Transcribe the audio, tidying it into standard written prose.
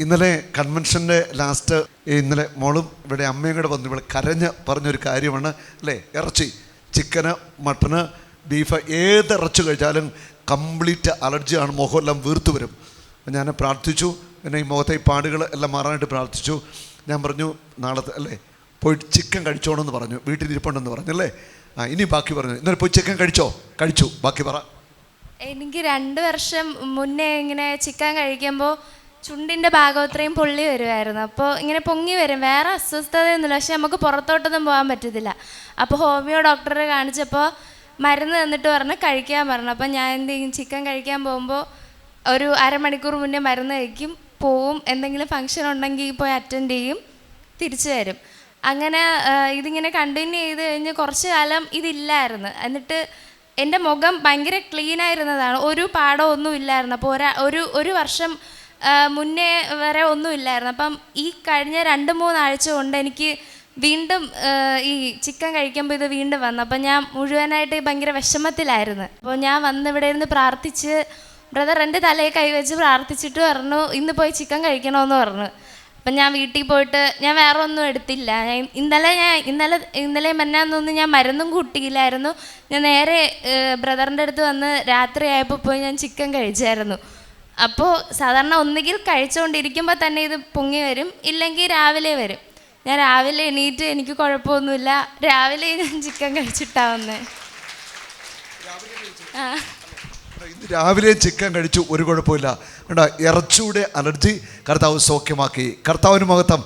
ഇന്നലെ കൺവെൻഷൻ്റെ ലാസ്റ്റ് ഇന്നലെ മോളും ഇവിടെ അമ്മയും കൂടെ വന്നു ഇവിടെ കരഞ്ഞ് പറഞ്ഞൊരു കാര്യമാണ് അല്ലേ, ഇറച്ചി, ചിക്കന്, മട്ടന്, ബീഫ് ഏത് ഇറച്ചി കഴിച്ചാലും കംപ്ലീറ്റ് അലർജിയാണ്, മുഖമെല്ലാം വീർത്തു വരും. ഞാൻ പ്രാർത്ഥിച്ചു, പിന്നെ ഈ മുഖത്തെ ഈ പാടുകൾ എല്ലാം മാറാനായിട്ട് പ്രാർത്ഥിച്ചു. ഞാൻ പറഞ്ഞു നാളത്തെ അല്ലേ പോയിട്ട് ചിക്കൻ കഴിച്ചോണമെന്ന് പറഞ്ഞു, വീട്ടിലിരിപ്പുണ്ടെന്ന് പറഞ്ഞല്ലേ. ഇനി ബാക്കി പറഞ്ഞു. ഇന്നലെ പോയി ചിക്കൻ കഴിച്ചു, ബാക്കി പറ. എനിക്ക് 2 വർഷം മുന്നേ ഇങ്ങനെ ചിക്കൻ കഴിക്കുമ്പോൾ ചുണ്ടിൻ്റെ ഭാഗം അത്രയും പൊള്ളി വരുമായിരുന്നു. അപ്പോൾ ഇങ്ങനെ പൊങ്ങി വരും, വേറെ അസ്വസ്ഥതയൊന്നുമില്ല, പക്ഷെ നമുക്ക് പുറത്തോട്ടൊന്നും പോകാൻ പറ്റത്തില്ല. അപ്പോൾ ഹോമിയോ ഡോക്ടറെ കാണിച്ചപ്പോൾ മരുന്ന് തന്നിട്ട് പറഞ്ഞ് കഴിക്കാൻ പറഞ്ഞു. അപ്പോൾ ഞാൻ എന്ത് ചെയ്യും, ചിക്കൻ കഴിക്കാൻ പോകുമ്പോൾ ഒരു അരമണിക്കൂർ മുന്നേ മരുന്ന് കഴിക്കും, പോവും, എന്തെങ്കിലും ഫങ്ഷൻ ഉണ്ടെങ്കിൽ പോയി അറ്റൻഡ് ചെയ്യും, തിരിച്ചു വരും. അങ്ങനെ ഇതിങ്ങനെ കണ്ടിന്യൂ ചെയ്ത് കഴിഞ്ഞ് കുറച്ച് കാലം ഇതില്ലായിരുന്നു. എന്നിട്ട് എൻ്റെ മുഖം ഭയങ്കര ക്ലീനായിരുന്നതാണ്, ഒരു പാടോ ഒന്നും ഇല്ലായിരുന്നു. അപ്പോൾ ഒരു വർഷം മുന്നേ വരെ ഒന്നുമില്ലായിരുന്നു. അപ്പം ഈ കഴിഞ്ഞ 2-3 ആഴ്ച കൊണ്ട് എനിക്ക് വീണ്ടും ഈ ചിക്കൻ കഴിക്കുമ്പോൾ ഇത് വീണ്ടും വന്നു. അപ്പം ഞാൻ മുഴുവനായിട്ട് ഭയങ്കര വിഷമത്തിലായിരുന്നു. അപ്പോൾ ഞാൻ വന്നിവിടെ ഇരുന്ന് പ്രാർത്ഥിച്ച്, ബ്രദർ എൻ്റെ തലയിൽ കൈവച്ച് പ്രാർത്ഥിച്ചിട്ട് പറഞ്ഞു ഇന്ന് പോയി ചിക്കൻ കഴിക്കണമെന്ന് പറഞ്ഞു. അപ്പം ഞാൻ വീട്ടിൽ പോയിട്ട് ഞാൻ വേറെ ഒന്നും എടുത്തില്ല. ഇന്നലെ മെന്നാന്നൊന്നും ഞാൻ മരുന്നും കൂട്ടിയില്ലായിരുന്നു. ഞാൻ നേരെ ബ്രദറിൻ്റെ അടുത്ത് വന്ന് രാത്രി ആയപ്പോൾ പോയി ഞാൻ ചിക്കൻ കഴിച്ചായിരുന്നു. അപ്പോൾ സാധാരണ ഒന്നുകിൽ കഴിച്ചുകൊണ്ടിരിക്കുമ്പോൾ തന്നെ ഇത് പൊങ്ങി വരും, ഇല്ലെങ്കിൽ രാവിലെ വരും. ഞാൻ രാവിലെ എണീറ്റ് എനിക്ക് കുഴപ്പമൊന്നുമില്ല, രാവിലെ ഞാൻ ചിക്കൻ കഴിച്ചിട്ടാവുന്നേ. രാവിലെ ചിക്കൻ കഴിച്ചു, ഒരു കുഴപ്പമില്ല. ഇറച്ചിയുടെ അലർജി കർത്താവ് സൗഖ്യമാക്കി. കർത്താവിന് മഹത്വം.